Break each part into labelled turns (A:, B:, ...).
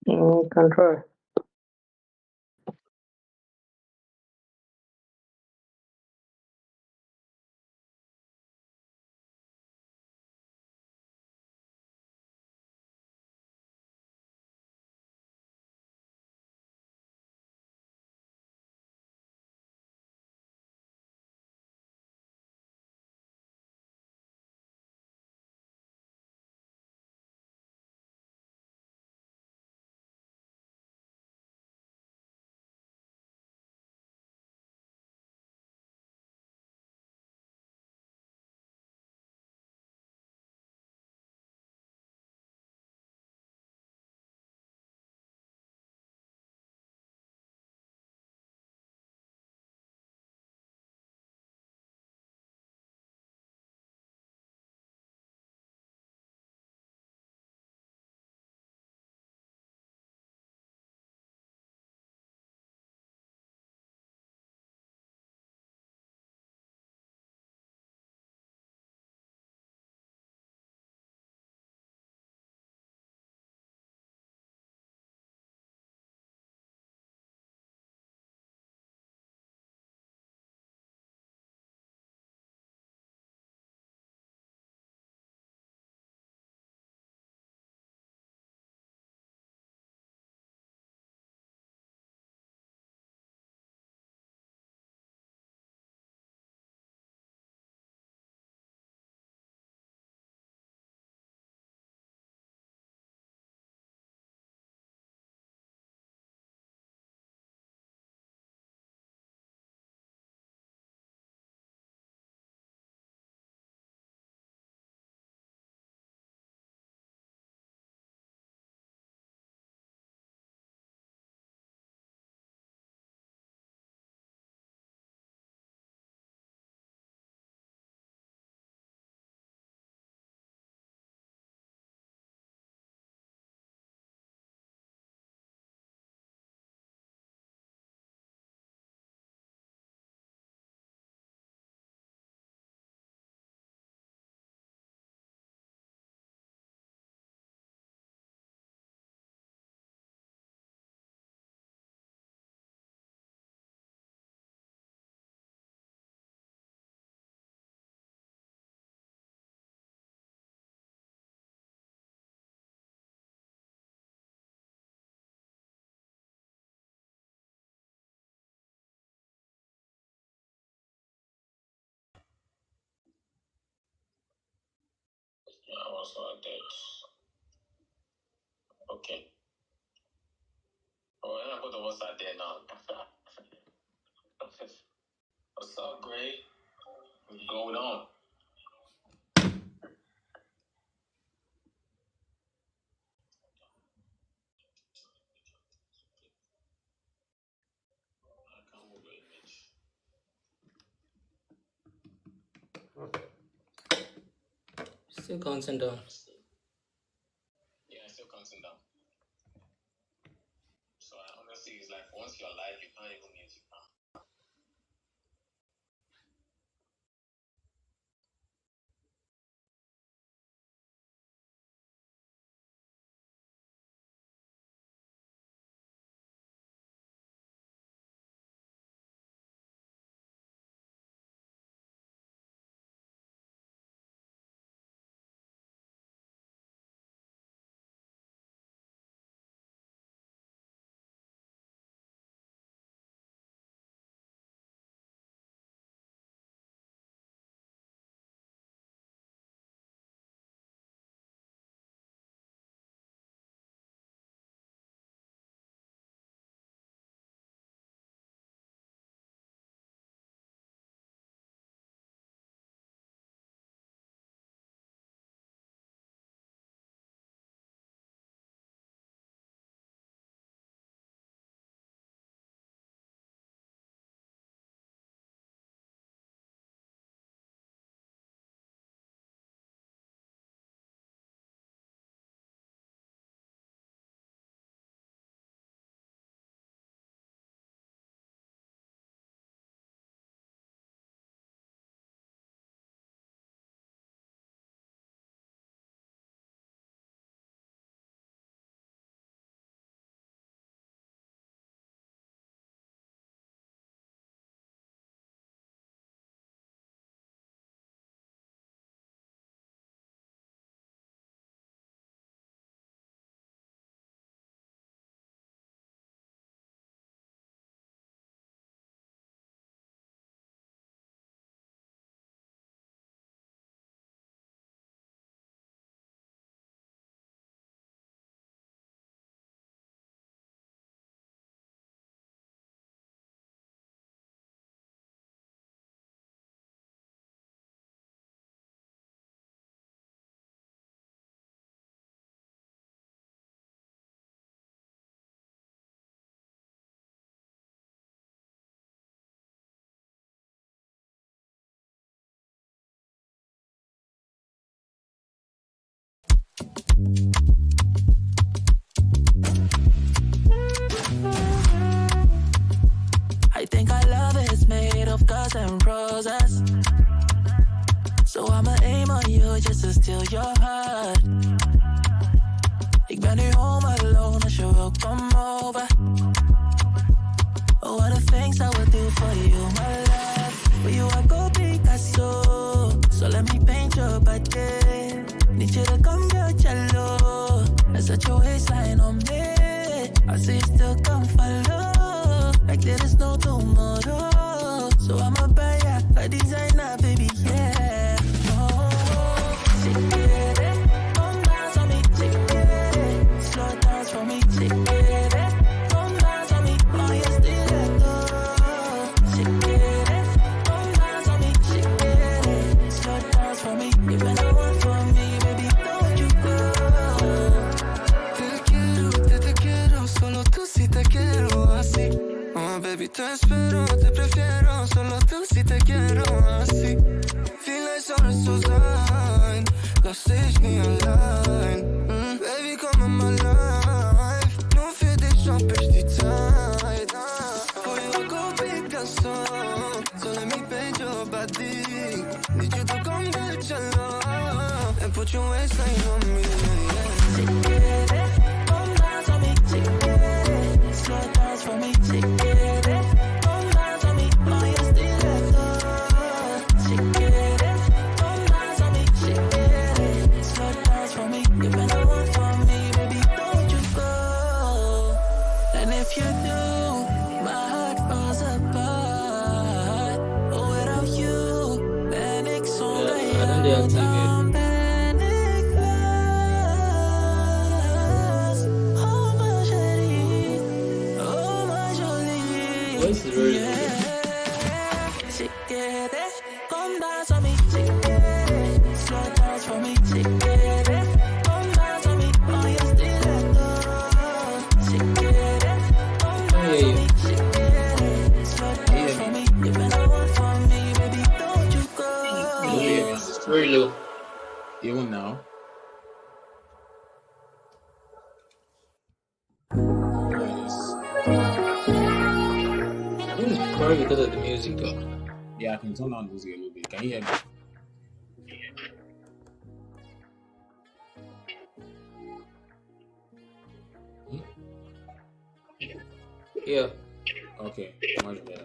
A: Control.
B: I was not dead. Okay. Oh, and I put the what's out there now. What's up, Gray? What's going on? I can't move your image.
C: Still counting down.
B: Yeah, still counting down. So honestly, it's like once you're live, you can't even mute it.
A: possess. So I'ma aim on you just to steal your heart. Ik ben nu home alone als je wil come over. Oh, what the things I would do for you, my love. For you I go Picasso. So let me paint your body. Need you to come get jello. And set your waistline on me. I see you still come follow. Like there is no tomorrow. So I'ma buy ya a designer, baby, yeah. Oh, shake it, come dance on me, shake it. Slow dance for me, shake it. Come dance on me, oh you still let go. Shake it, come dance on me, shake it. Slow dance for me, you been the one for me, baby, don't you go. Te quiero, solo tú si te quiero así. Oh baby, te espero, te prefiero, solo tú si te quiero así. Feel like summer's so sign, love stage me online. Baby, come in my life, no fear they jump the tide. For you I go Picasso, so let me paint your body. Need you to come get your love and put your waistline on me, yeah. Shake it, come dance on me, shake it. Slow dance for me, shake it. Come dance on me, oh you still let go. Shake it, come dance on me, shake it. Slow dance for me, you been the one for me, baby, don't you go. And if you do, my heart falls apart. Oh, without you, ben ik zonder
C: Yeah, I don't
A: jou
C: deactivate.
A: dan ben ik lost. Oh my chérie, oh my jolie.
C: Voice is very low.
A: Yeah. Shake it, come dance on me, shake it. Slow dance for me, shake it. Come dance on me, oh you still let go. Shake it, come dance on me, shake it. Slow dance for me, you been the one for me, baby, don't you go.
C: It's very low.
D: Even now.
C: I think it's probably because of the music though.
D: Yeah, I can turn on the music a little bit. Can you hear me?
C: Yeah.
D: Okay, much better.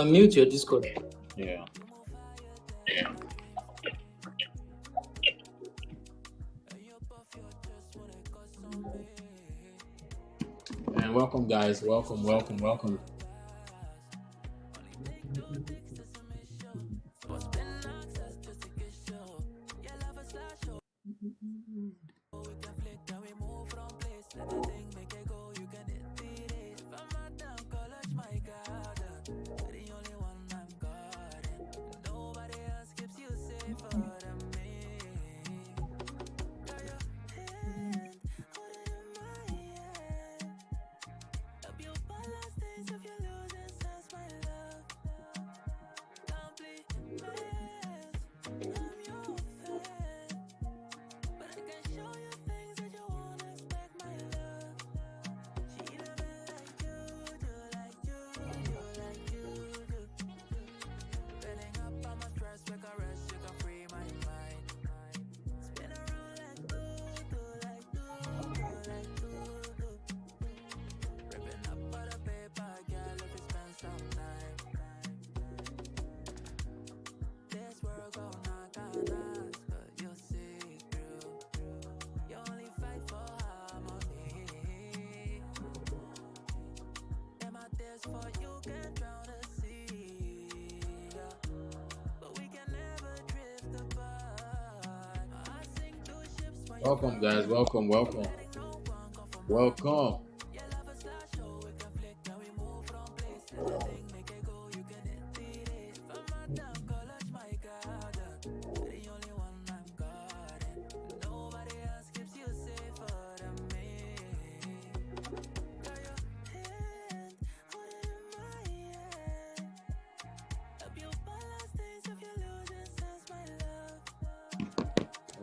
C: Mute your Discord.
D: Yeah. And welcome, guys. Welcome. Welcome, guys. Welcome.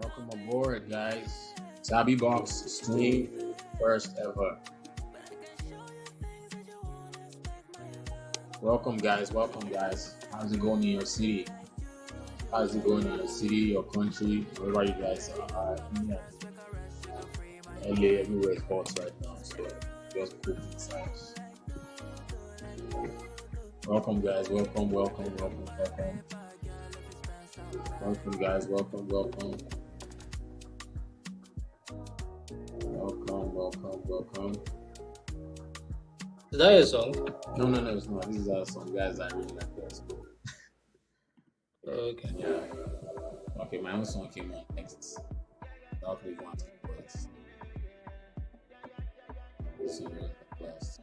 D: Welcome aboard, guys. Sabi Box stream first ever. Welcome, guys. Welcome, guys. How's it going in your city? How's it going in your city, your country, wherever you guys are? LA, everywhere is hot right now, so just put inside. Welcome, guys. Welcome, welcome, welcome, welcome. Welcome, guys. Welcome, welcome. Welcome, welcome, welcome.
C: Is that your song?
D: No, it's not. This is our song, guys. I really like that.
C: Okay.
D: Yeah. Okay, my own song came on next. Not really want to, but see you last.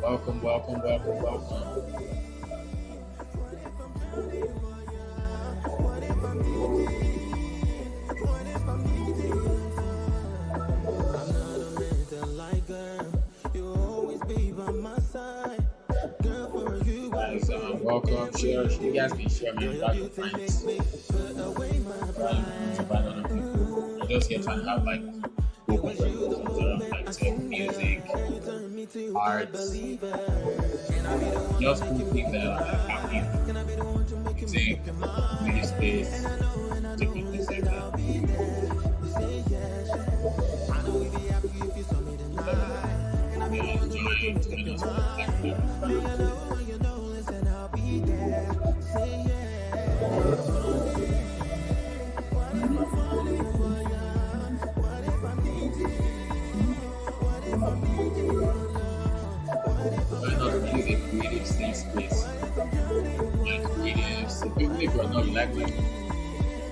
D: Welcome, welcome, welcome, welcome. Guys, welcome, share. You guys can share, man. Invite your friends. Invite other people. I'm just here trying to have like open conversations around like tech, music, arts, just cool things that are happening. Music, media space, different things like that. Join us on music, creative safe space. Like creatives, even if you're not like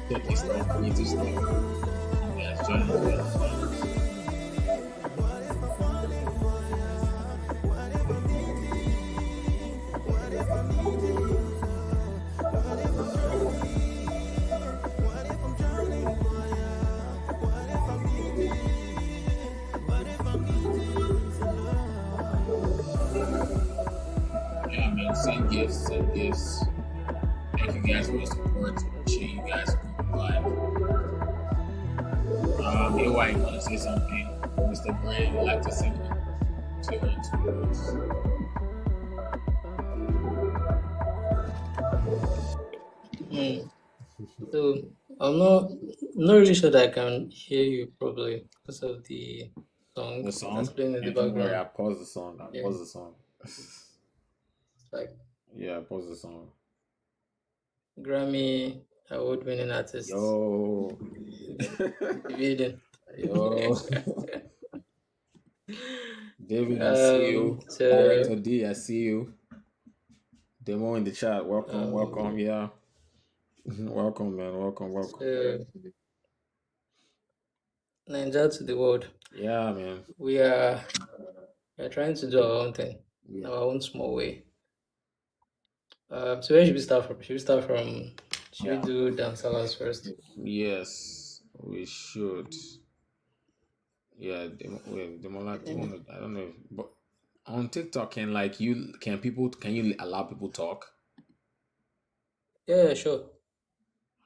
D: techy stuff, creative stuff, yeah, join us. Yeah, man, send gifts. Thank you guys for your support. Appreciate you guys coming live. AY, you want to say something? Mr. Gray, would like to say two words.
C: So I'm not really sure that I can hear you properly because of the song.
D: The song?
C: That's playing in the
D: Don't worry,
C: background.
D: I pause the song.
C: Yeah.
D: Pause the song.
C: Like
D: Yeah, pause the song.
C: Grammy award-winning artist.
D: Yo.
C: Video.
D: Yo. David, I see you. Director D, I see you. Demo in the chat. Welcome. Yeah. Welcome, man. Welcome.
C: Ninja to the world.
D: Yeah, man.
C: We are trying to do our own thing in our own small way. So where should we start from? Should we do Dan Salas first?
D: Yes, we should. Yeah, I don't know, but on TikTok, can you allow people talk?
C: Yeah, sure.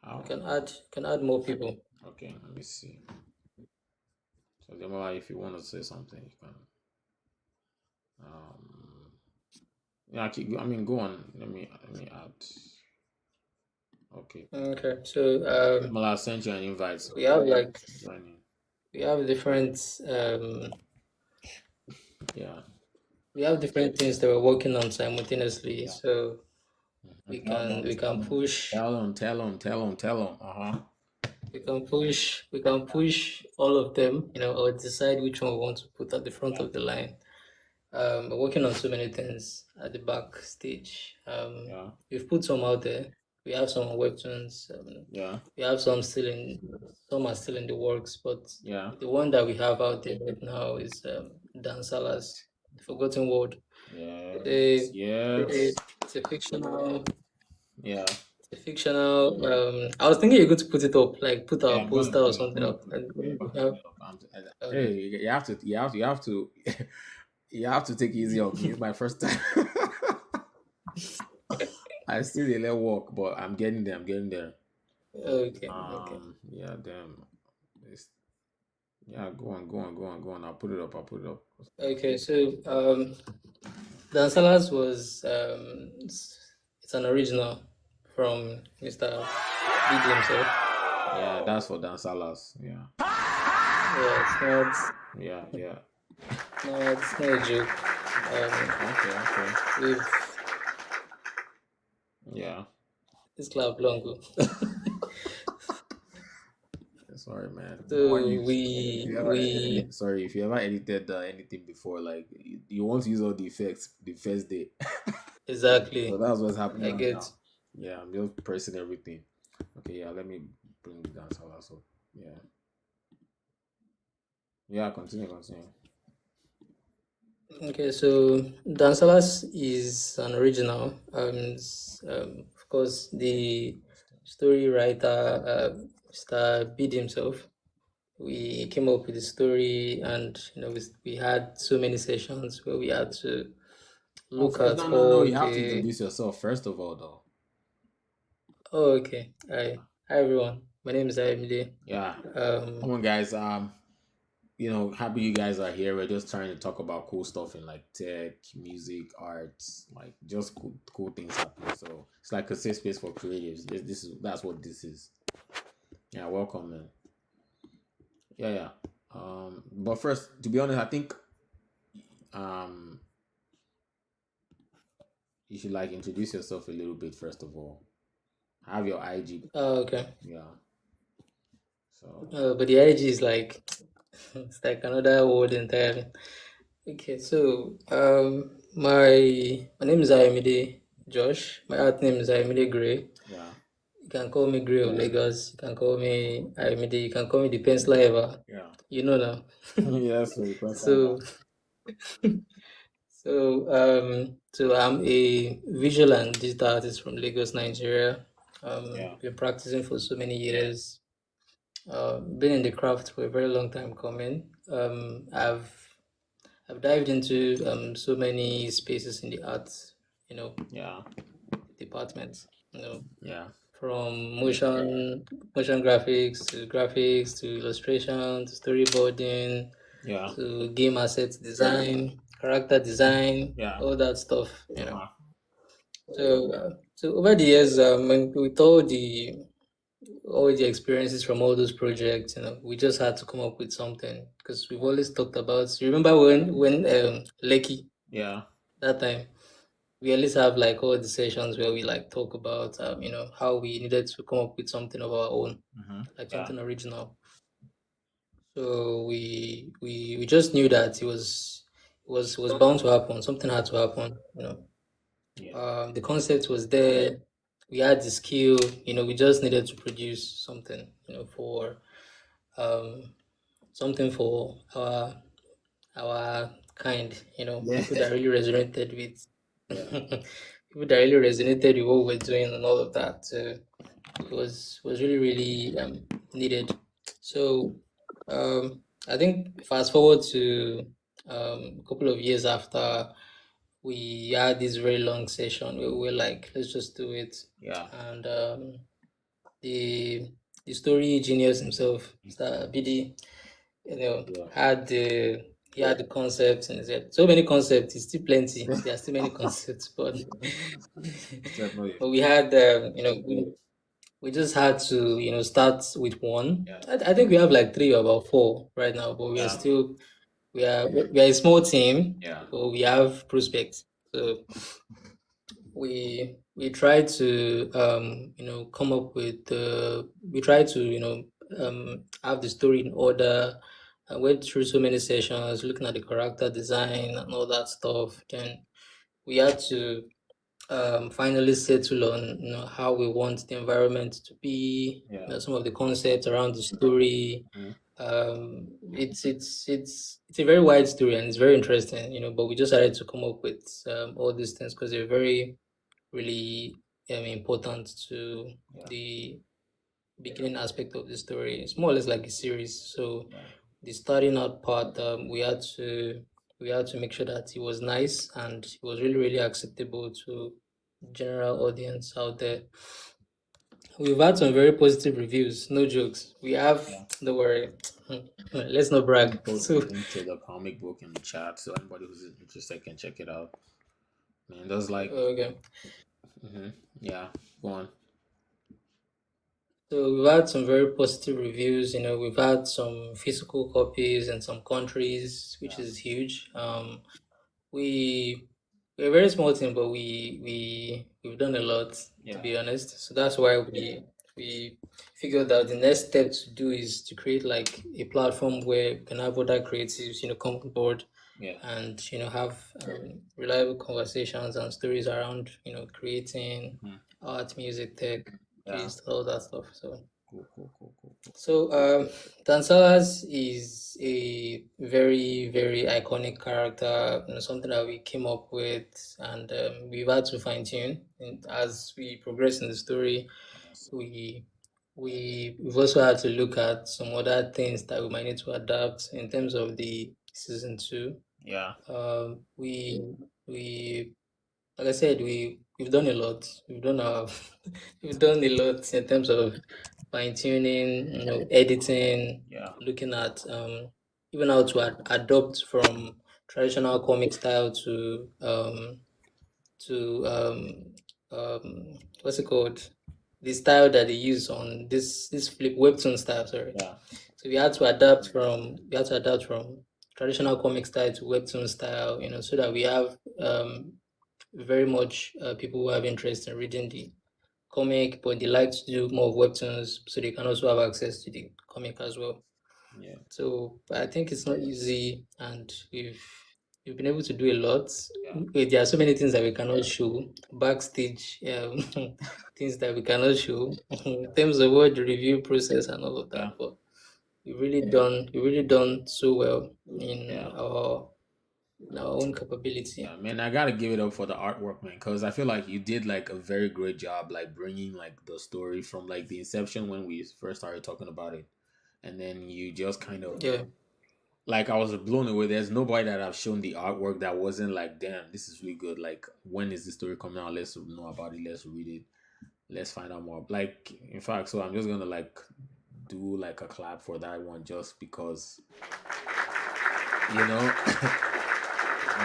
D: How?
C: You can add more people.
D: Okay, let me see. So Demola, if you want to say something, you can. Go on. Let me add. Okay.
C: Okay. So
D: Demola, sent you an invite. So
C: we have different we have different things that we're working on simultaneously. So we can push
D: Tell them.
C: we can push all of them, or decide which one we want to put at the front
D: Yeah.
C: of the line. We're working on so many things at the backstage.
D: Yeah.
C: We've put some out there. We have some on WebToons.
D: Yeah.
C: We have some some are still in the works, but
D: Yeah.
C: the one that we have out there right now is Dan Salas, The Forgotten World.
D: Yes. Yes.
C: It's a fictional.
D: Yeah.
C: It's a fictional. I was thinking you're going to put it up, like put
D: Yeah,
C: our poster or something up.
D: Hey,
C: Okay.
D: you have to, you have to take it easy on me. It's my first time. I still a little walk, but I'm getting there. I'm getting there.
C: Okay.
D: Yeah, damn. It's, yeah, go on. I'll put it up.
C: Okay. So Dan Salas was it's an original from Mr. Biddy himself.
D: Yeah, that's for Dan Salas. Yeah.
C: Yeah,
D: Yeah.
C: it's not a joke.
D: Okay.
C: We've
D: Yeah.
C: this club long.
D: Sorry, man.
C: So
D: If you ever edited anything before, like you want to use all the effects the first day.
C: exactly.
D: So that's what's happening
C: I
D: right
C: get.
D: now. Yeah, I'm just pressing everything. Okay, yeah, let me bring it down also. Yeah. Yeah, continue.
C: Okay, so Dan Salas is an original. Of course, the story writer, Mr. Bid himself, we came up with the story, and we had so many sessions where we had to look at
D: no.
C: all
D: You have to
C: the.
D: introduce yourself first of all, though.
C: Oh, okay. Hi, everyone. My name is Ayomide.
D: Yeah. Come on, guys. Happy you guys are here. We're just trying to talk about cool stuff in like tech, music, arts, like just cool things happening. So it's like a safe space for creatives. That's what this is. Yeah, welcome, man. Yeah. But first, to be honest, I think you should like introduce yourself a little bit first of all. Have your IG.
C: Okay.
D: Yeah. So
C: But the IG is like it's like another word entirely. Okay, so my name is Ayomide Josh. My art name is Ayomide Grey.
D: yeah.
C: You can call me Grey of Lagos. You can call me Ayomide. You can call me the penciler ever.
D: Yeah.
C: You know now.
D: Yes.
C: So I'm a visual and digital artist from Lagos, Nigeria.
D: Yeah.
C: Been practicing for so many years. Been in the craft for a very long time coming. I've dived into so many spaces in the arts,
D: Yeah.
C: department.
D: Yeah.
C: From motion graphics to illustration to storyboarding
D: Yeah.
C: to game asset design, character design,
D: Yeah.
C: all that stuff. So over the years, with all the experiences from all those projects, we just had to come up with something because we've always talked about. You remember when Lekki,
D: Yeah.
C: that time, we always have like all the sessions where we like talk about how we needed to come up with something of our own, like something original. So we just knew that it was bound to happen. Something had to happen. The concept was there. We had the skill. We just needed to produce something. For something for our kind. People that really resonated with. People that really resonated with what we're doing and all of that. So it was really needed. So I think fast forward to a couple of years after we had this very long session where we were like, let's just do it.
D: Yeah.
C: And the story genius himself, Mr. BD, had the concepts, and he said so many concepts. It's still plenty. There are still many concepts, but we had we just had to start with one. I think we have like 3 or about 4 right now, but we are still we are a small team.
D: Yeah.
C: But we have prospects. So we we try to come up with we try to have the story in order. I went through so many sessions looking at the character design and all that stuff. Then we had to finally settle on how we want the environment to be,
D: Yeah.
C: some of the concepts around the story.
D: Mhm.
C: It's a very wide story and it's very interesting, but we just decided to come up with all these things because they're very really important to
D: Yeah.
C: the beginning aspect of the story. It's more or less like a series. So
D: Yeah.
C: the starting out part, we had to make sure that it was nice and it was really really acceptable to general audience out there. We've had some very positive reviews, no jokes. We have,
D: Yeah.
C: don't worry, let's not
D: Let me
C: brag.
D: post the
C: So,
D: link to the comic book in the chat so anybody who's interested can check it out. Man, that's like,
C: okay.
D: yeah, go on.
C: So we've had some very positive reviews. We've had some physical copies in some countries, which
D: Yeah.
C: is huge. We we're a very small team, but we've done a lot, to
D: Yeah.
C: be honest. So that's why we figured that the next step to do is to create like a platform where we can have other creatives, come on board
D: Yeah.
C: and have reliable conversations and stories around creating
D: Mhm.
C: art, music, tech,
D: Yeah.
C: gist, all that stuff. So.
D: Cool, cool, cool, cool, cool.
C: So, Dan Salas is a very, very iconic character, something that we came up with, and we've had to fine tune. And as we progress in the story,
D: Yes.
C: we we've also had to look at some other things that we might need to adapt in terms of the season two.
D: Yeah.
C: We like I said, we've done a lot. We've done we've done a lot in terms of fine tuning, editing,
D: Yeah.
C: looking at even how to adopt from traditional comic style to what's it called? The style that they use on this flip webtoon style. Sorry.
D: Yeah.
C: So we had to adapt from traditional comic style to webtoon style. So that we have very much people who have interest in reading the comic, but they like to do more of webtoons, so they can also have access to the comic as well.
D: Yeah.
C: So I think it's not easy, and we've been able to do a lot.
D: Yeah.
C: There are so many things that we cannot show backstage, things that we cannot show in terms of what the review process and all of
D: Yeah.
C: that. But we really done so well in
D: Yeah.
C: our own capability.
D: Yeah, man, I gotta give it up for the artwork, man, because I feel like you did like a very great job, like bringing like the story from like the inception when we first started talking about it, and then you just kind of
C: Yeah.
D: like I was blown away. There's nobody that I've shown the artwork that wasn't like, damn, this is really good. Like, when is the story coming out? Let's know about it. Let's read it. Let's find out more. Like, in fact, so I'm just gonna like do like a clap for that one just because you know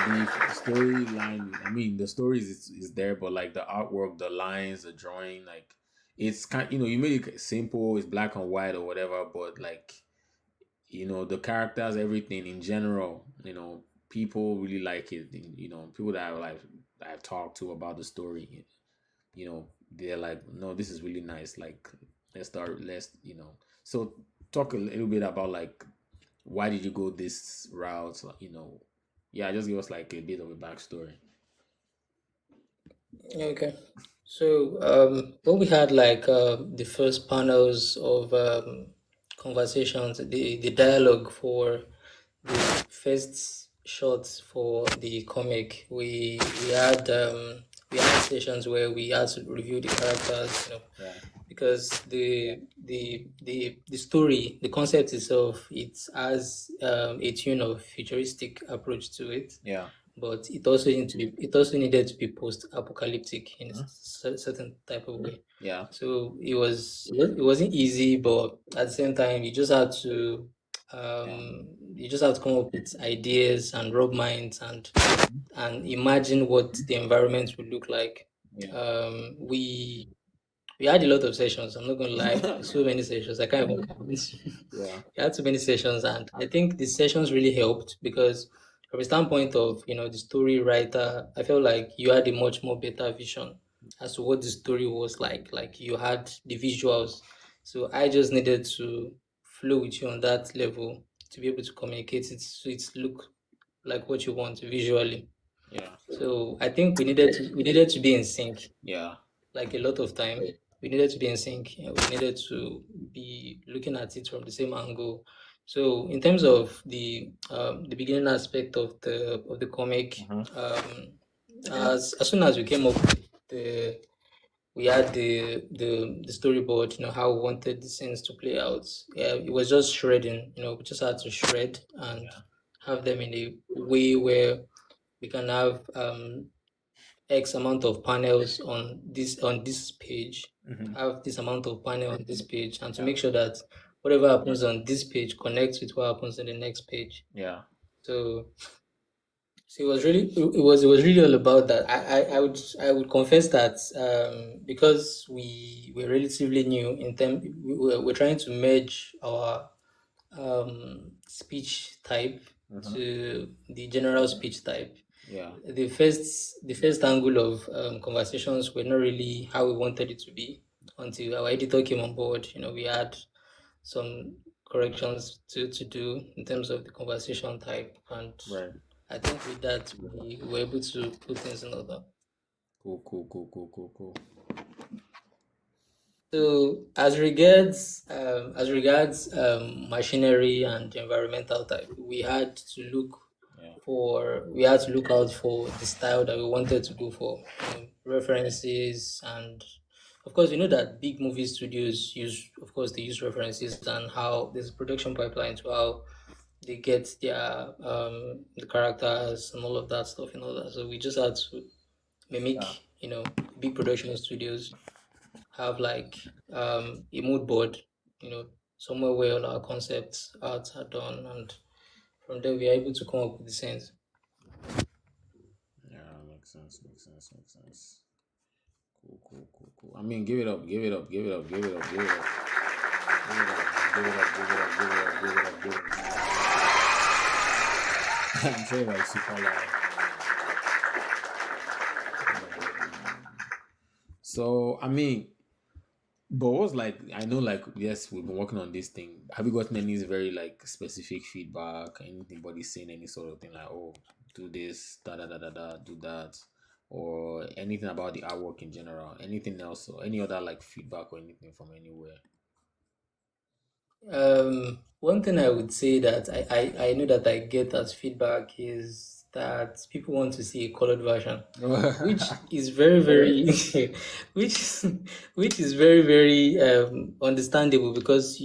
D: the storyline. I mean, the stories is there, but like the artwork, the lines, the drawing, like it's kind. You made it simple. It's black and white or whatever, but like the characters, everything in general. People really like it. People that I've talked to about the story. They're like, no, this is really nice. Like, let's start. So talk a little bit about like why did you go this route? Yeah, just give us like a bit of a backstory.
C: Okay. So when we had like the first panels of conversations, the dialogue for the first shots for the comic, we had sessions where we had to review the characters,
D: Yeah.
C: because the story, the concept itself, it has a tune of futuristic approach to it,
D: Yeah.
C: but it also needed to be post-apocalyptic in a certain type of way.
D: Yeah.
C: So it wasn't easy, but at the same time,
D: Yeah.
C: you just have to come up with ideas and rub minds and imagine what the environment would look like.
D: Yeah.
C: We had a lot of sessions. I'm not gonna lie, so many sessions. I can't even count.
D: Yeah.
C: We had so many sessions, and I think the sessions really helped because, from a standpoint of the story writer, I felt like you had a much more better vision as to what the story was like. Like you had the visuals, so I just needed to flow with you on that level to be able to communicate it so it look like what you want visually.
D: Yeah.
C: So I think we needed to be in sync.
D: Yeah.
C: Like a lot of time, we needed to be in sync. We needed to be looking at it from the same angle. So in terms of the beginning aspect of the comic,
D: Uh-huh.
C: as soon as we came up with the we had the storyboard, how we wanted the scenes to play out. Yeah, it was just shredding. We just had to shred and
D: Yeah.
C: have them in a way where we can have X amount of panels on this page,
D: Mm-hmm.
C: have this amount of panel on this page, and to
D: Yeah.
C: make sure that whatever happens on this page connects with what happens on the next page.
D: Yeah.
C: So, so it was really all about that. I would confess that because we were relatively new in term, we're trying to merge our speech type
D: Mm-hmm.
C: to the general speech type.
D: Yeah.
C: The first angle of conversations were not really how we wanted it to be until our editor came on board. We had some corrections to do in terms of the conversation type, and
D: Right.
C: I think with that we were able to put things in order.
D: Cool. Cool. Cool. Cool. Cool. Cool.
C: So as regards machinery and environmental type,
D: Yeah.
C: we had to look out for the style that we wanted to go for, references, and of course we know that big movie studios use references and how there's a production pipeline to how they get their the characters and all of that stuff and all that. So we just had to mimic,
D: Yeah.
C: big production studios have like a mood board, somewhere where all our concepts arts are done, and from there we are able to come up with the sense.
D: Yeah. Makes sense. Makes sense. Makes sense. Cool. Cool. Cool. Cool. I mean, give it up. Give it up. Give it up. Give it up. Give it up. Give it up. Give it up. Give it up. Give it up. Give it up. Give it up. I'm saying like super loud. So I mean, but what's like? I know, like, yes, we've been working on this thing. Have you gotten any very like specific feedback? Anybody saying any sort of thing like, "Oh, do this, da da da da da, do that," or anything about the artwork in general? Anything else, or any other like feedback or anything from anywhere?
C: One thing I would say that I know that I get as feedback is that people want to see a colored version, which is very very which is which is very very understandable, because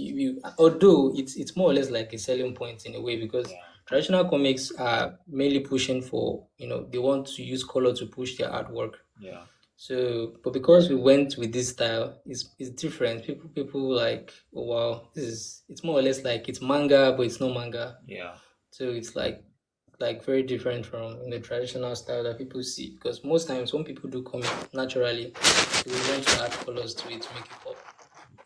C: although it's more or less like a selling point in a way, because
D: Yeah.
C: traditional comics are mainly pushing for, they want to use color to push their artwork.
D: Yeah.
C: So, but because we went with this style, it's different. People like, oh wow, it's more or less like it's manga, but it's not manga.
D: Yeah.
C: So it's like very different from the traditional style that people see. Because most times when people do comic naturally, they will want to add colors to it to make it pop.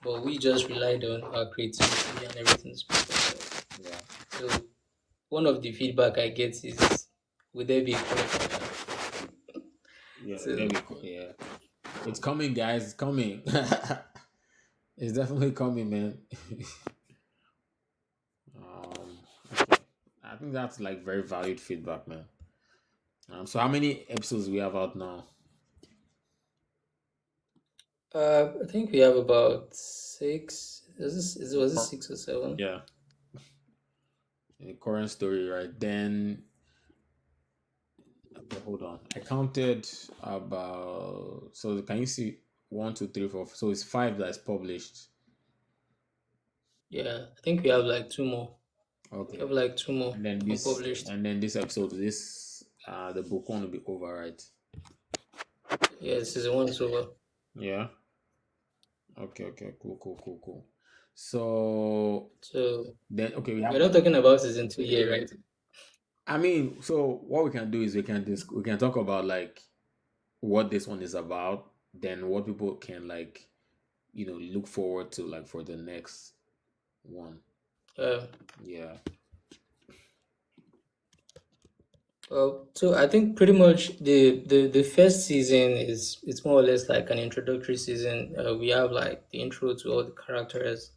C: But we just relied on our creativity and everything to speak for itself.
D: Yeah.
C: So one of the feedback I get is, would there be a color version?
D: Yeah.
C: So
D: There we go. Yeah. It's coming, guys. It's coming. It's definitely coming, man. Okay. I think that's like very valued feedback, man. So how many episodes we have out now?
C: I think we have about six. Was it 6 or 7?
D: Yeah. In the current story, right? Then, okay, hold on. I counted about. So can you see 1, 2, 3, 4? So it's 5 that's published.
C: Yeah, I think we have like two more. We
D: Okay.
C: have like two more
D: And then
C: unpublished.
D: this episode, the book one will be over, right?
C: Yeah, season 1 is over.
D: Yeah. Okay. Okay. Cool. Cool. Cool. Cool. So
C: So
D: then, okay, we
C: we're
D: have.
C: not talking about season 2 yet, right?
D: I mean, so what we can do is we can talk about like what this one is about, then what people can like, look forward to like for the next one.
C: Uh,
D: Yeah.
C: So I think pretty much the first season is it's more or less like an introductory season. We have like the intro to all the characters,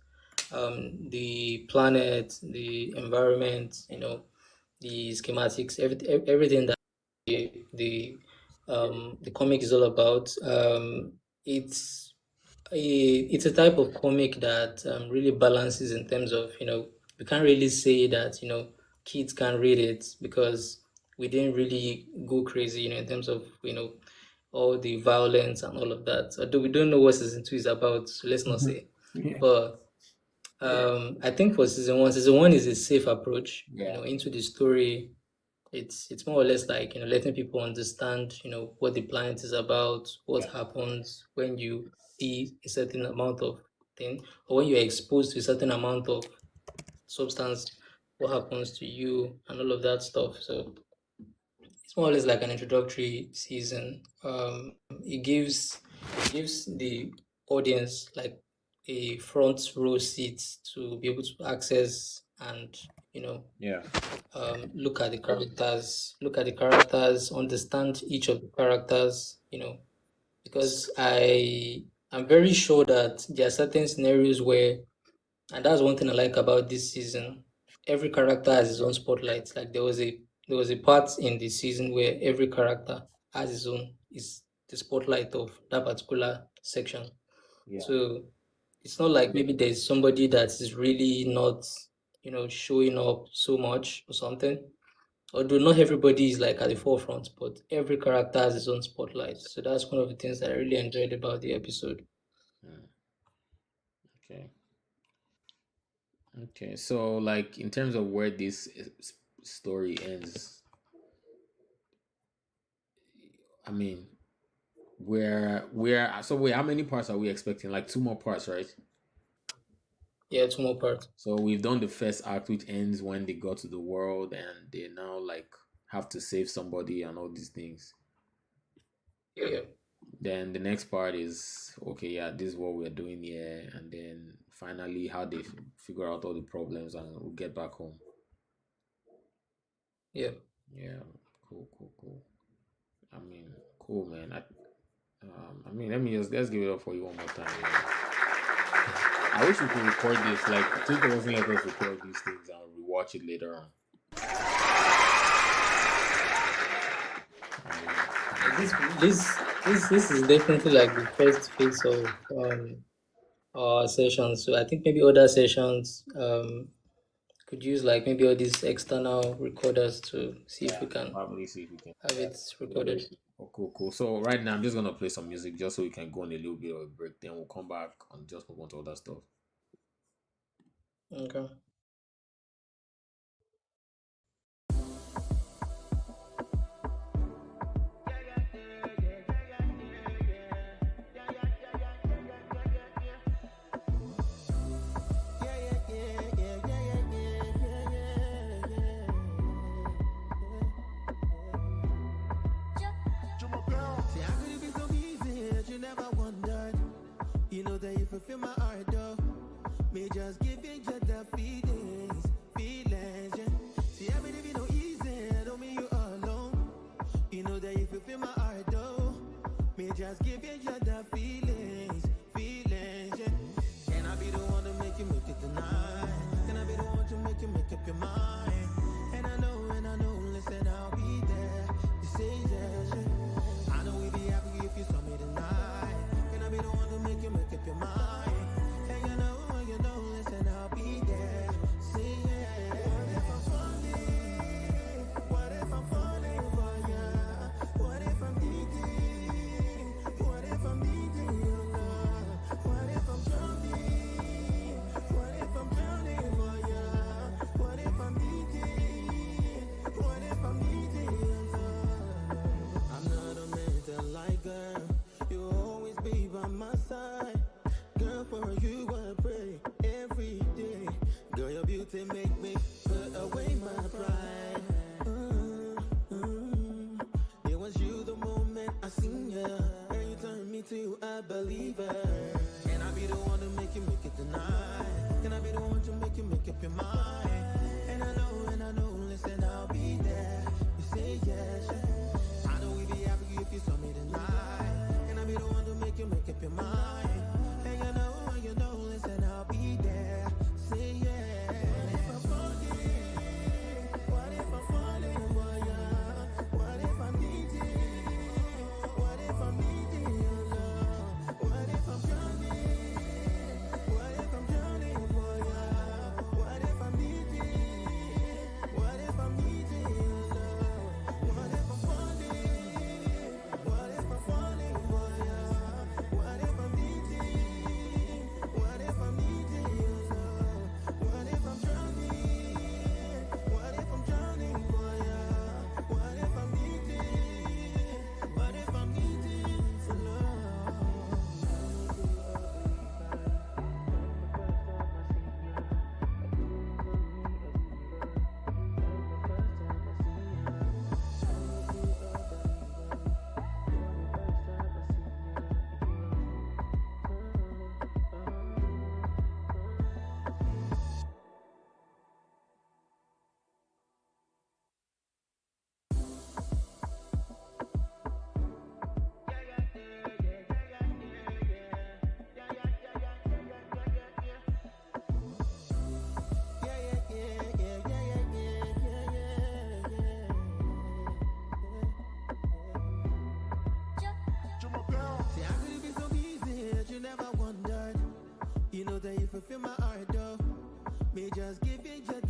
C: the planet, the environment, the schematics, everything that the comic is all about. It's it's a type of comic that really balances in terms of we can't really say that kids can't read it because we didn't really go crazy in terms of all the violence and all of that. Although we don't know what season 2 is about, so let's not say.
D: Yeah.
C: But I think for season one is a safe approach
D: Yeah.
C: into the story. It's more or less like letting people understand what the planet is about, what
D: Yeah.
C: happens when you see a certain amount of thing, or when you're exposed to a certain amount of substance, what happens to you and all of that stuff. So it's more or less like an introductory season. It gives the audience like a front row seat to be able to access and you know
D: Yeah.
C: look at the characters, understand each of the characters, because I'm very sure that there are certain scenarios where, and that's one thing I like about this season. Every character has his own spotlight. Like there was a part in the season where every character has his own is the spotlight of that particular section.
D: Yeah.
C: So it's not like maybe there's somebody that is really not, showing up so much or something. Although not everybody is like at the forefront, but every character has his own spotlight. So that's one of the things that I really enjoyed about the episode.
D: Mm. Okay. Okay. So, like, in terms of where this story ends, I mean, so wait, how many parts are we expecting? Like two more parts, right?
C: Yeah, two more parts.
D: So we've done the first act, which ends when they got to the world and they now like have to save somebody and all these things.
C: Yeah.
D: Then the next part is okay, yeah, this is what we're doing here, and then finally how they figure out all the problems and we'll get back home.
C: Yeah.
D: Yeah, cool, cool, cool. I mean, cool, man. I mean, let's give it up for you one more time. Man. I wish we could record this. Like, Twitter doesn't let us record these things and rewatch it later on.
C: This is definitely like the first phase of our sessions. So I think maybe other sessions could use like maybe all these external recorders to see if we can
D: Probably see if we can.
C: have it recorded.
D: Oh, cool, cool. So right now I'm just gonna play some music just so we can go on a little bit of a break. Then we'll come back and just move on to other stuff.
C: Okay.
A: See, how could it be so easy that you never wondered? You know that you fulfill my heart, though. Me just giving you the feelings, yeah. See, everything be no easy, don't mean you alone. You know that you fulfill my heart, though. Me just giving you the feelings, yeah. Can I be the one to make it tonight? Can I be the one to make up your mind? And I know, listen, I'll be there to say yes, yeah. I know we'd be happy if you saw me tonight. Can I be the one to make up your mind? And you know, listen, I'll be there. Say yeah. What if I'm falling? What if I'm falling for ya? What if I'm needing? What if I'm needing your love? What if I'm drowning? What if I'm drowning for ya? What if I'm needing? What if I'm needing your love? I'm not a man to lie, girl. You'll always be by my side. Girl, for you I pray every day. Girl, your beauty make me put away my pride. It was you the moment I seen ya. Girl, you turned me to a believer. Can I be the one to make it tonight? Can I be the one to make up your mind? And I know, listen, I'll be there. You say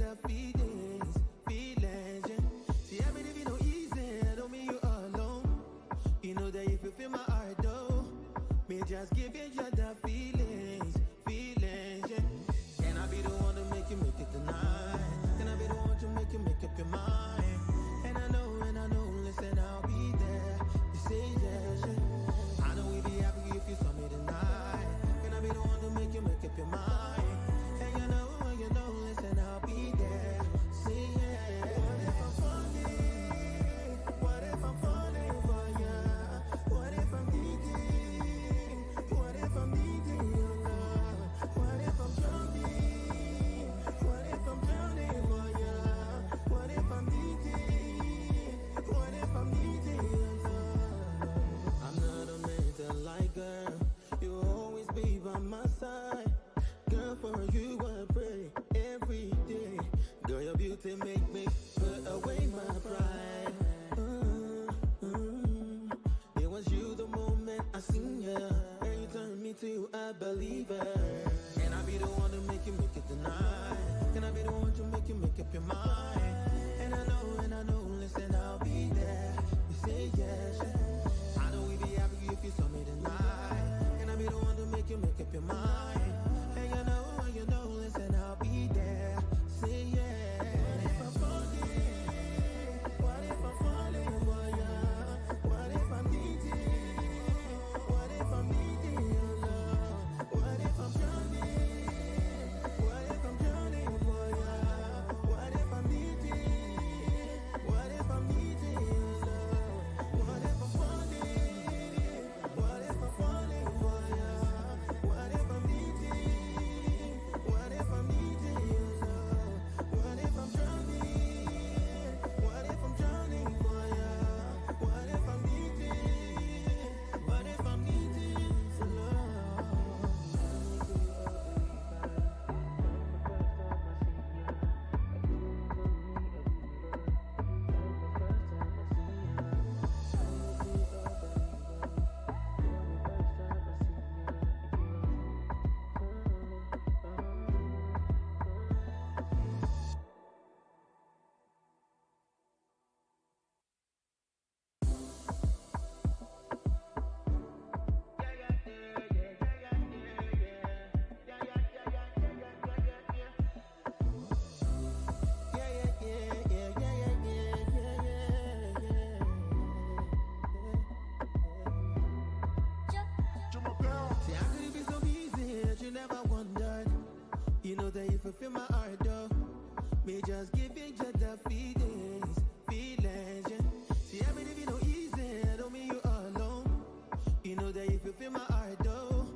A: the feelings, feelings, yeah. See, every day be no easy, don't mean you all alone. You know that if you feel my heart, though, me just give you the feelings, feelings, yeah. Can I be the one to make you make it tonight? Can I be the one to make you make up your mind? And I know, listen, I'll be there. You say yes, yeah. I know we'd be happy if you saw me tonight. Can I be the one to make you make up your mind? And you know, listen, I'll be there. Say yeah. What if I'm falling? What if I'm falling for ya? What if I'm needing? What if I'm needing your love? What if I'm drowning? What if I'm drowning for ya? What if I'm needing? What if I'm needing your love? I'm not a man that like girl. You'll always be by my side. Girl, for you I pray every day. Girl, your beauty make me put away my pride. It was you the moment I seen ya, and you turned me to a believer. Can I be the one to make you make it tonight? Can I be the one to make you make up your mind? And I know, listen, I'll be there. You say yes, yeah. I know we'd be happy if you saw me tonight. Can I be the one to make you make up your mind? And you know, listen, I'll be there. Say yeah. What if I'm falling? What if I'm falling for ya? What if I'm needing? What if I'm needing your love? What if I'm drowning? What if I'm drowning for ya? What if I'm needing? What if I'm needing your love? What if I'm falling? What if I'm falling for ya? What if I'm needing? What if I'm needing your love? What if I'm drowning? What if I'm drowning for ya? What if I'm needing? What if I'm needing for See, how could it be so easy that you never wondered? You know that if you feel my heart, though, me just give you the feelings, feelings, yeah. See, every day be no easy, don't mean you all alone. You know that if you feel my heart, though,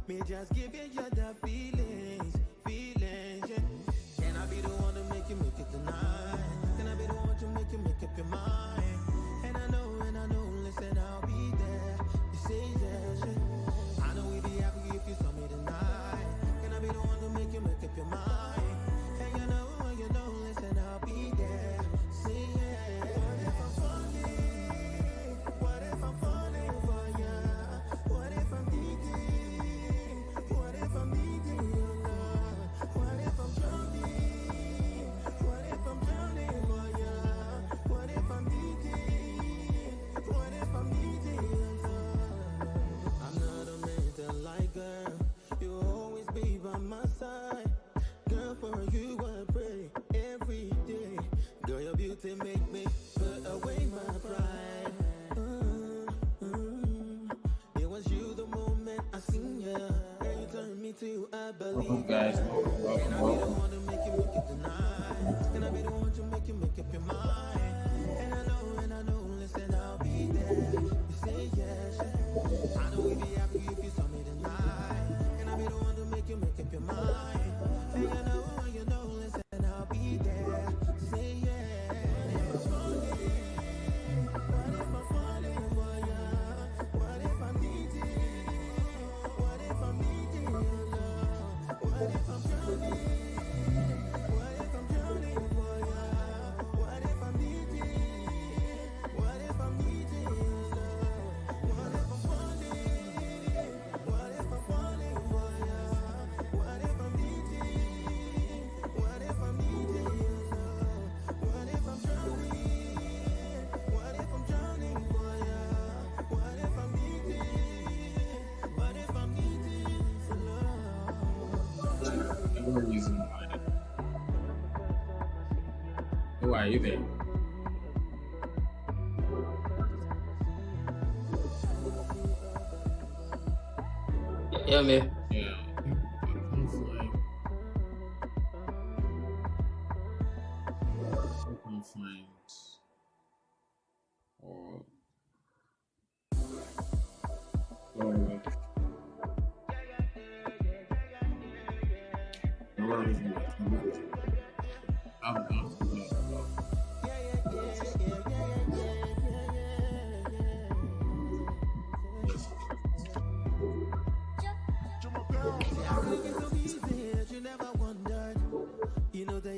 A: me just give you the feelings, feelings, yeah. Can I be the one to make you make it tonight? Can I be the one to make you make up your mind? And I know, listen, I'll be there. You say yes, yeah. I know we'd be happy if you saw me tonight. Can I be the one to make you make up your mind? And you know, listen, I'll be there. Say yeah. What if I'm falling? What if I'm falling for ya? What if I'm needing? What if I'm needing your love? What if I'm drowning? What if I'm drowning for ya? What if I'm needing? What if I'm needing your love? I'm not a man that like girl. You'll always be by my side. Girl, for you I pray every day. Girl, your beauty make me put away my pride. It was you the moment I seen ya, and you turned me to a believer.
D: guys.
A: Can I be the one to make you make it tonight? Can I be the one to make you make up your mind? And I know, listen, I'll be there. You say yes, yeah. I know we'd be happy if you saw me tonight. Can I be the one to make you make up your mind? And you know, listen, I'll be there. Say yeah. What if I'm falling? What if I'm falling for ya? What if I'm needing? What if I'm needing your love? What if
D: Who are you there?
C: Yeah, man.
D: Yeah. I can't find. Or. Or.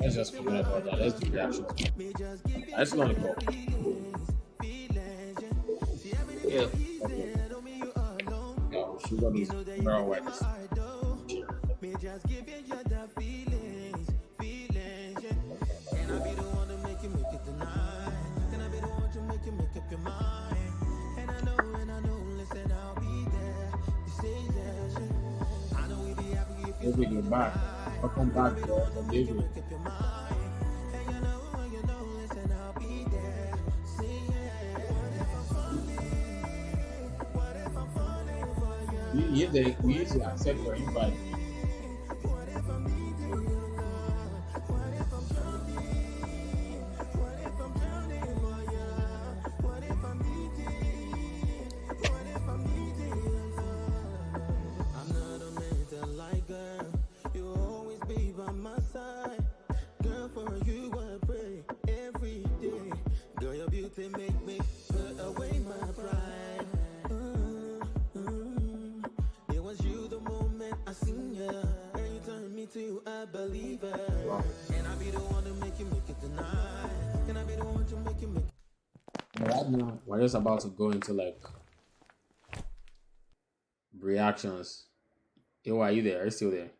D: Let's just forget about that. Let's do reactions. I just want to go.
C: Yeah.
D: Okay. Yeah, she got this girl wax. Maybe you're back. Welcome back, bro. David. We usually accept your invite. Right now, we're just about to go into like reactions. Yo, are you there? Are you still there?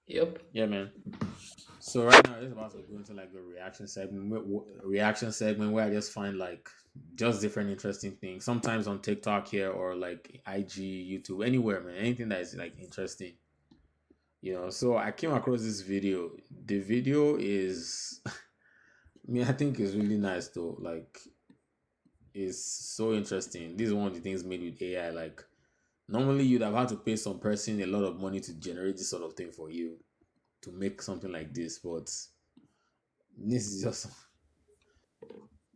C: Yep.
D: Yeah, man. So right now, it's about to go into like a reaction segment where I just find like just different interesting things. Sometimes on TikTok here or like IG, YouTube, anywhere, man. Anything that is like interesting. So I came across this video. The video is, I mean, I think it's really nice though. Like, it's so interesting. This is one of the things made with AI. Like, normally you'd have had to pay some person a lot of money to generate this sort of thing for you to make something like this, but this is just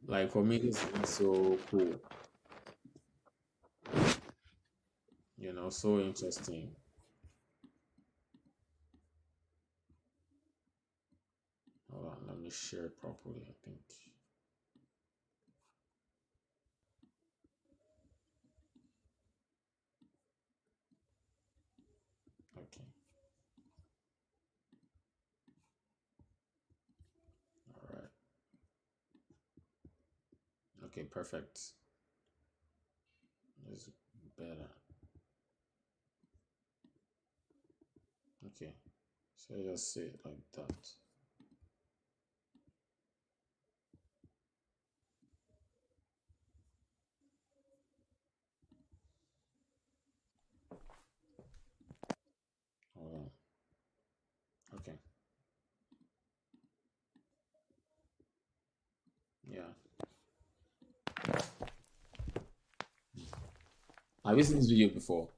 D: like, for me, this is so cool. So interesting. Hold on, let me share it properly, I think. Okay. All right. Okay, perfect. This is better. Okay. So just say it like that. Hold on. Okay. Yeah. Have you seen this video before?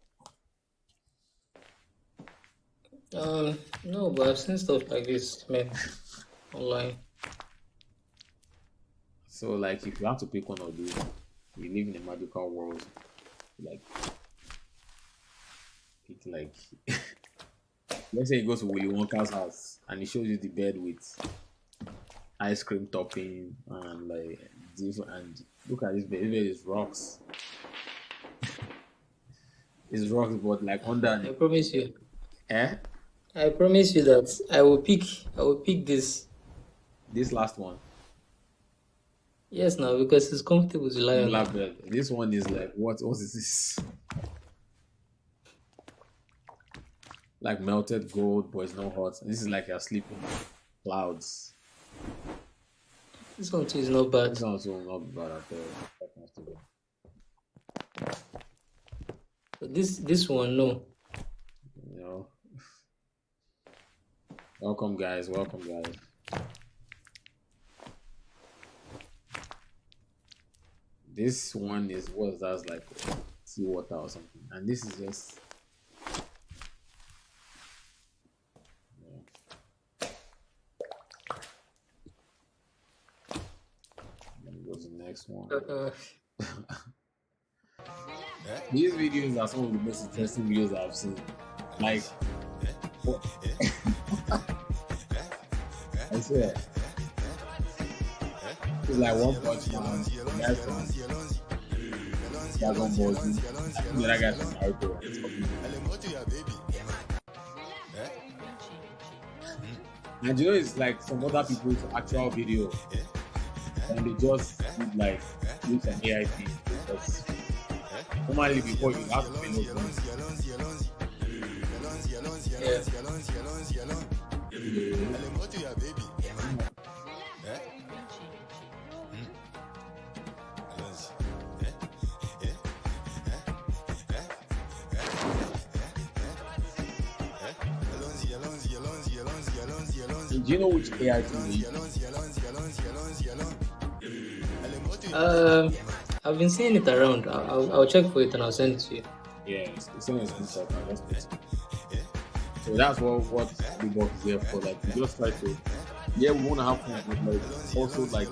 C: No, but I've seen stuff like this, man, online.
D: So, like, if you have to pick one of these, we live in a magical world. Like, it's like, let's say you go to Willy Wonka's house and he shows you the bed with ice cream topping and like different. And look at this bed. This bed is rocks. It's rocks, but like under.
C: I promise you.
D: Eh?
C: I promise you that I will pick this.
D: This last one.
C: Yes, now because it's comfortable to lie on.
D: Black bed. This one is like what is this? Like melted gold, but it's not hot. This is like you're sleeping clouds.
C: This one too is not bad.
D: This one too not bad at all.
C: This one, no.
D: Welcome, guys. Welcome, guys. This one is what that's like seawater or something, and this is just. Yeah. Let me go to the next one. These videos are some of the most interesting videos I've seen. Like, I swear, it's like One Punch Man, the guy from Dragon Ball Z. I think the other guy from Naruto. And you know, it's like some other people's actual video, and they just did like use an AI thing because normally before you have to pay no funds. Do you know which AI tool you use?
C: I've been seeing it around. I'll check for it and I'll send it to you.
D: Yeah, it's in a screenshot. I'll just put it. So that's what Sabi Box is here for. Like, we just try to, yeah, we want to have fun, but like also like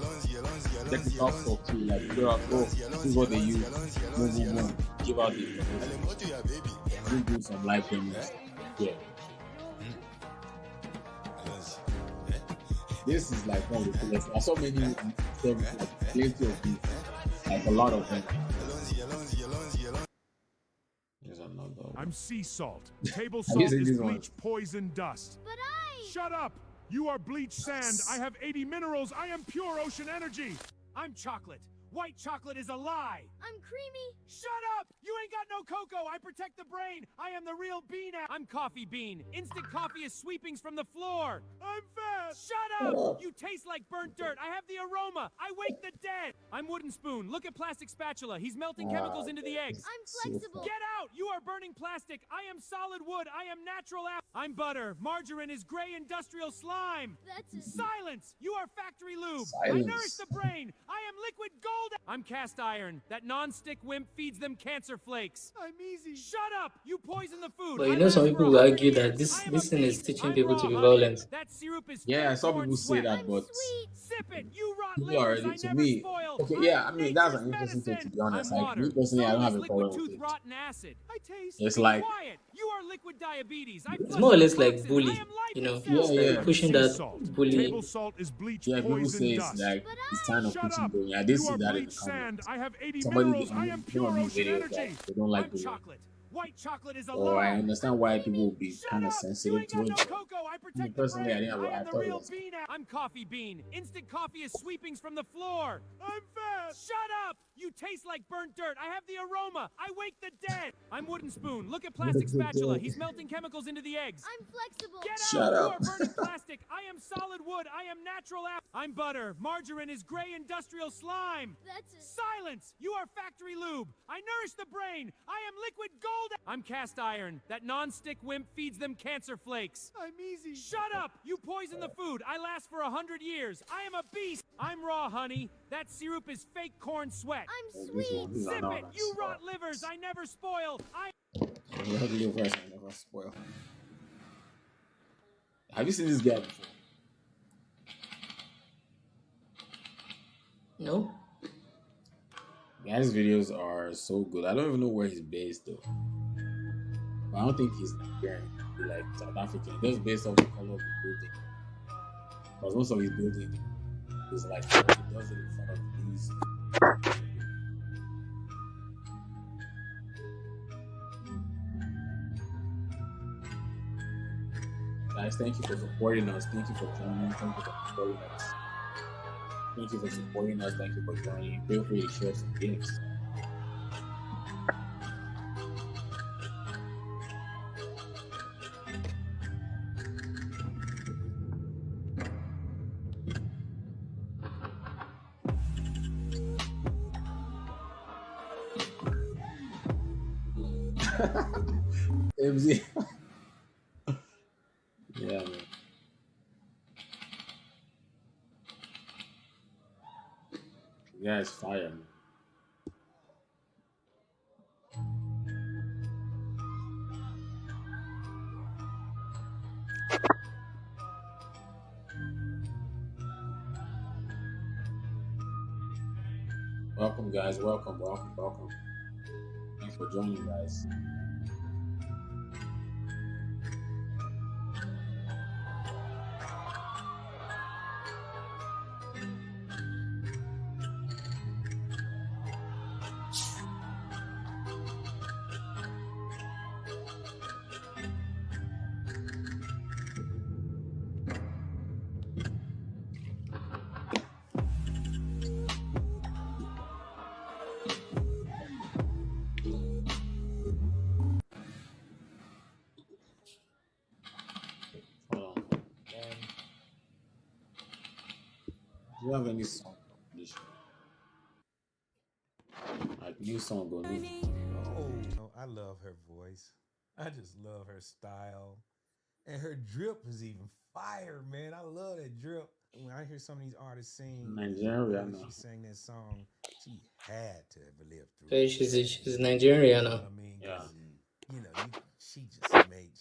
D: technical stuff too. Like, figure out, oh, this is what they use. Boom. Give out the information. We do some live demos. Yeah. This is like one of the coolest. I saw many services, like plenty of these, like a lot of them. There's another one.
E: I'm sea salt. Table salt is bleach, poison, dust.
F: But I...
E: Shut up! You are bleach sand. I have 80 minerals. I am pure ocean energy. I'm chocolate. White chocolate is a lie.
F: I'm creamy.
E: Shut up! You ain't got no cocoa. I protect the brain. I am the real bean. I'm coffee bean. Instant coffee is sweepings from the floor. I'm fast. Shut up! You taste like burnt dirt. I have the aroma. I wake the dead. I'm wooden spoon. Look at plastic spatula. He's melting chemicals into the eggs.
F: I'm flexible.
E: Get out! You are burning plastic. I am solid wood. I am natural apple. I'm butter. Margarine is gray industrial slime.
F: That's it.
E: Silence! You are factory lube.
D: Silence.
E: I nourish the brain. I am liquid gold. I'm cast iron. That non-stick wimp feeds them cancer flakes. I'm easy. Shut up! You poison the food.
C: But you know, some people will argue that this thing is teaching people to be violent.
E: That syrup is
D: Yeah, I saw people say that, but
E: Sip it. You rot
D: people
E: livers.
D: already,
E: I
D: to
E: never
D: me,
E: spoil.
D: okay,
E: I'm
D: yeah, I mean, that's an
E: nature's
D: interesting thing to be honest.
E: I'm
D: Like,
E: water.
D: me personally, I don't have a
E: Liquid
D: problem
E: tooth
D: with it.
E: rotten acid. I taste.
D: It's
E: Be
D: like-
E: quiet. You are liquid diabetes. I
C: It's
E: flush
C: more or less
E: out
C: like
E: toxins.
C: bully,
E: I am life
C: you know,
E: itself.
D: Yeah.
C: pushing
E: Sea
C: that
E: salt.
C: bully.
E: Table salt is bleach,
D: Yeah, people
E: poison,
D: say it's
E: dust.
D: like it's kind of
E: Shut
D: pushing
E: up.
D: bullying. I did
E: You
D: see
E: are
D: that in the
E: bleach sand.
D: comments.
E: I have 80
D: Somebody
E: minerals. I am pure
D: some of
E: ocean
D: these videos
E: energy.
D: that they don't like
E: I'm
D: bullying.
E: chocolate. White chocolate is a
D: Or I
E: lie.
D: understand why people would be
E: Shut
D: kind of
E: up! You
D: sensitive
E: ain't
D: to
E: got
D: it.
E: no
D: but
E: cocoa. I protect
D: me
E: the
D: personally,
E: brain.
D: I didn't have.
E: I
D: I
E: am the
D: thought it
E: real
D: was.
E: bean. I'm coffee bean. Instant coffee is sweepings from the floor. I'm fast. Shut up! You taste like burnt dirt. I have the aroma. I wake the dead. I'm wooden spoon. Look at plastic spatula. He's melting chemicals into the eggs.
F: I'm flexible.
E: Get
D: Shut
E: out!
D: up.
E: You are burning plastic. I am solid wood. I am natural apple. I'm butter. Margarine is gray industrial slime.
F: That's it.
E: Silence! You are factory lube. I nourish the brain. I am liquid gold. I'm cast iron. That non-stick wimp feeds them cancer flakes. I'm easy. Shut up! You poison the food. I last for 100 years. I am a beast. I'm raw honey. That syrup is fake corn sweat.
F: I'm
D: These
F: sweet.
D: ones, these are
E: Sip
D: not
E: it.
D: nice.
E: You rot livers. I never spoil.
D: You have to live first and never spoil. Have you seen this guy before?
C: No?
D: Guy's videos are so good. I don't even know where he's based though. But I don't think he's Nigerian. He's like South African. Just based off the color of the building. Because most of his building is like he does it in front of these. Guys, thank you for supporting us. Thank you for joining. Thank you for supporting us. Thank you for supporting us. Thank you for joining. Feel free to share some gifts. MZ. Yeah, man. Yeah, it's fire, man. Welcome, guys. Welcome, welcome, welcome. Thanks for joining, guys. Hold on. Do you have any song recommendation? Like new song or new?
E: Oh, I love her voice. I just love her style. And her drip is even fire, man. I love that drip. When I hear some of these artists sing,
D: Nigerian
E: she
D: Rihanna.
E: sang that song, she had to have lived through
C: So
E: it.
C: she's Nigerian
E: You know
C: now.
E: what I mean?
D: Yeah.
E: 'Cause, you know, she just made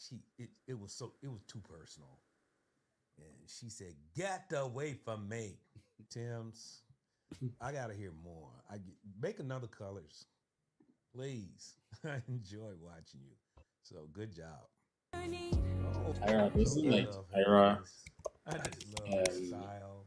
E: it was too personal. And she said, "Get away from me, Tems. I gotta hear more. Make another colors, please. I enjoy watching you. So good job." Oh,
D: Ira, this is
E: I
D: like
E: love her
D: Ira.
E: voice. I just love her style.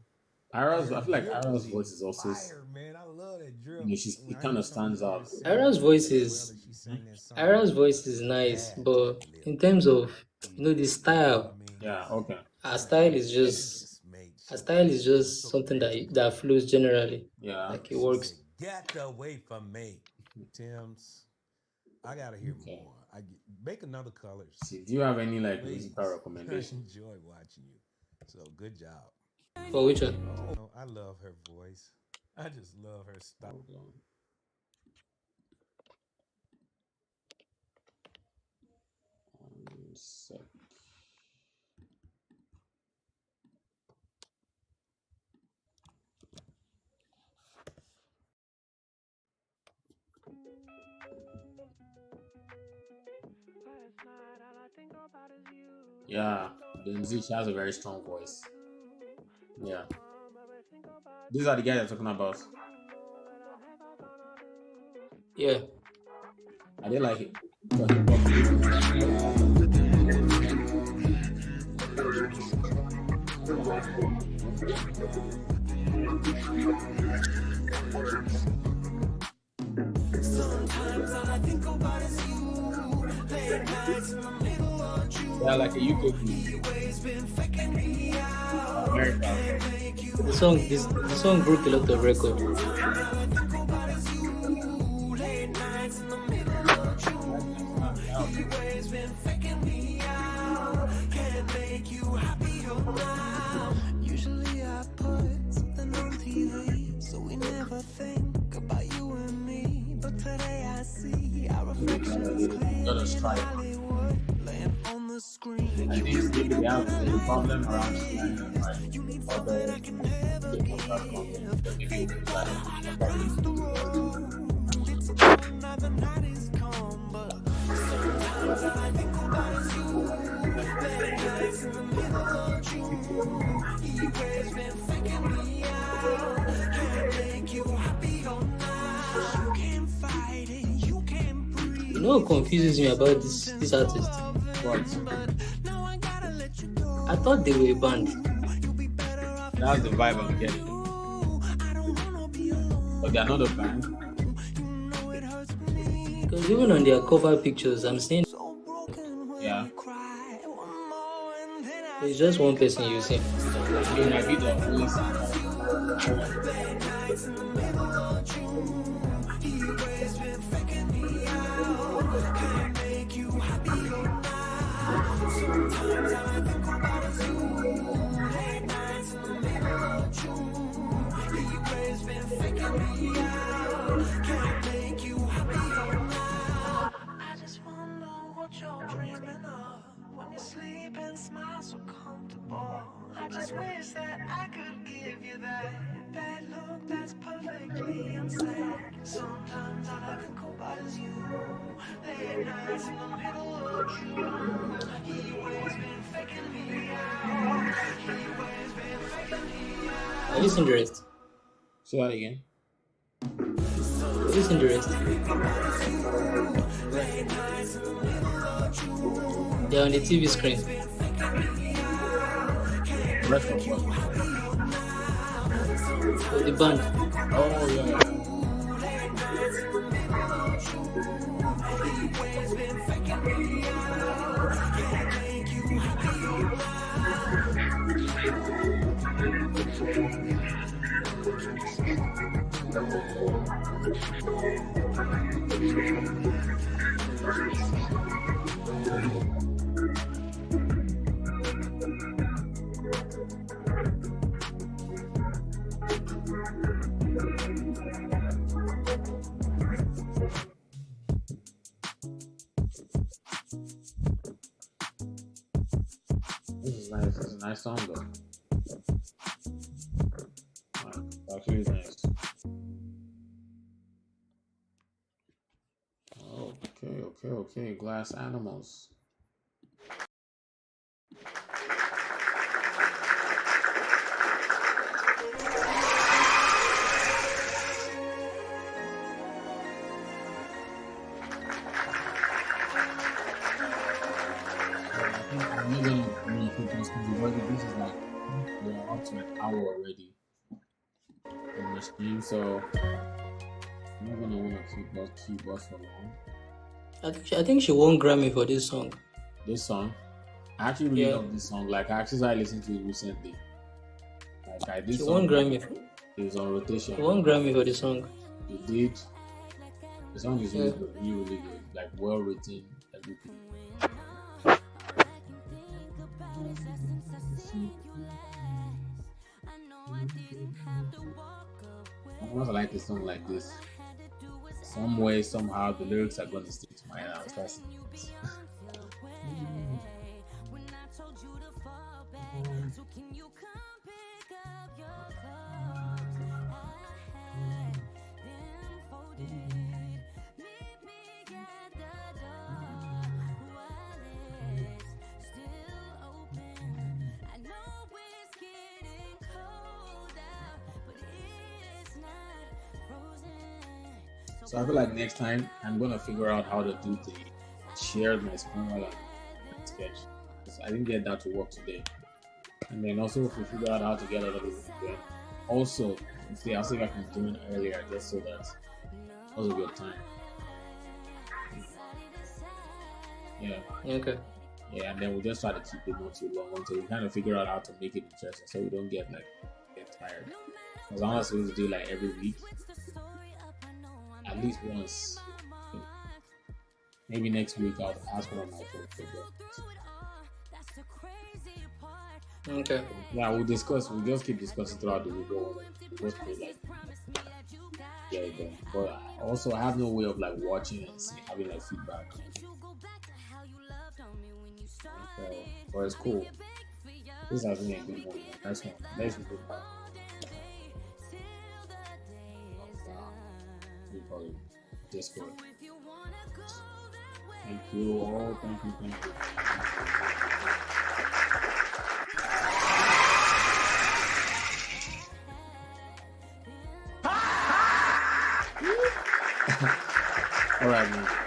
D: Ira's.
E: And
D: I
E: her
D: feel like
E: drip
D: Ira's
E: is
D: voice
E: even
D: is also.
E: fire, man. I love that drip.
D: You know,
E: When
D: it
E: I
D: kind
E: hear
D: of
E: some of these
D: stands out.
E: artists sing
C: Ira's voice
E: as well
C: is
E: as she sang that song,
C: Ira's voice is
E: she
C: nice,
E: had to
C: but
E: have lived
C: in
E: through
C: terms
E: it.
C: of the
E: You know what I
C: style,
E: mean?
D: Yeah. Okay.
C: her style is
E: She
C: just
E: just made
C: her style is
E: it was
C: just
E: so
C: something that
E: personal.
C: that flows generally.
D: Yeah.
C: Like it
E: She said,
C: works.
E: "Get away from me, Tems. I gotta hear
D: Okay.
E: more. Make another colors,
D: See, do you have any like
E: please.
D: musical
E: I
D: recommendation?
E: enjoy watching you. So good job."
C: For which one?
E: Oh, I love her voice. I just love her style.
D: Hold on. One sec. Yeah, Benzi, she has a very strong voice. Yeah. These are the guys I'm talking about.
C: Yeah.
D: I did like it. For hip hop.
A: Sometimes all I think about is you. Late nights in the middle of June.
D: Yeah, like a UK group.
A: You always been faking me out.
D: America.
A: Can't make you
C: The song broke a lot of records.
A: all I think about is you. Late nights in the middle of June. You always been faking me out. Can't make you happier now. Usually I put something on TV, so we never think about you and me. But today I see our reflections clear in Hollywood, laying on the screen.
D: I think maybe they have a problem around like
A: You need
D: other
A: something I can never
D: hip hop platforms.
A: give.
D: Maybe
A: People
D: it's like
A: gotta
D: probably
A: cross the road. It's gone now, the night is come, but sometimes all I think about is you. Late nights in the middle of June. You always been faking me out. Can't make you happier now. You can't fight it, you can't breathe.
C: You know what confuses me about this artist?
D: what?
A: Now I gotta let you go.
C: I thought they were a band.
A: You'll be better off.
D: That's the vibe I'm getting.
A: I don't wanna be alone.
D: But they're not a band.
A: You know it hurts me.
C: Because even on their cover pictures, I'm seeing
A: So broken when
D: Yeah.
A: you cry. One more and then I
C: it's just one person you see.
D: I mean, might be the only song.
A: late nights in the middle of June. You always been faking me out. Can't make you happier now. Sometimes all I think about is you. Late nights in the middle of June. You always been faking me out. Can't make you happier now. I just wonder what you're dreaming of when you sleep and smile so comfortable. I just wish that I could give you that that look that's perfectly unsaid. Sometimes all I think about is you. Late nights in the middle of June. He always been faking me out. He always been faking me out.
C: Are you seeing the rest?
D: Say that again.
C: Are you seeing the rest? They're on the TV screen.
D: Rest of what?
C: So the band.
D: Oh yeah. This is nice. It's a nice song though. Actually nice. Okay. Glass animals. I'm not gonna really put this because this is like we're up to an hour already on the stream, so I'm not gonna want to keep us for long.
C: I think she won Grammy for this song.
D: This song, I actually really love this song. Like I actually started listening to it recently. Like this
C: She
D: song,
C: won Grammy.
D: it was on rotation.
C: She won Grammy for this song.
D: It did. The song is really good, really good. Like well written, everything. Sometimes I like a song like this. Some way, somehow, the lyrics are gonna stick to my head. I'll start singing it. So I feel like next time I'm gonna figure out how to do the share my screen while I'm sketch. Because I didn't get that to work today. And then also if we figure out how to get other people to join. Also, I'll see if I can join earlier just so that also your time. Yeah.
C: Okay.
D: Yeah, and then we'll just try to keep it not too long until we kind of figure out how to make it interesting so we don't get tired. Because I'm not supposed to do like every week. At least once. Maybe next week I'll ask one of my folks.
C: Okay.
D: Yeah, we'll just keep discussing throughout the week. We'll just play like but also I have no way of like watching and having like feedback. But it's cool. This has been a good one. Nice one. Nice one. We call it Discord. Thank you all. Thank you. All right, man.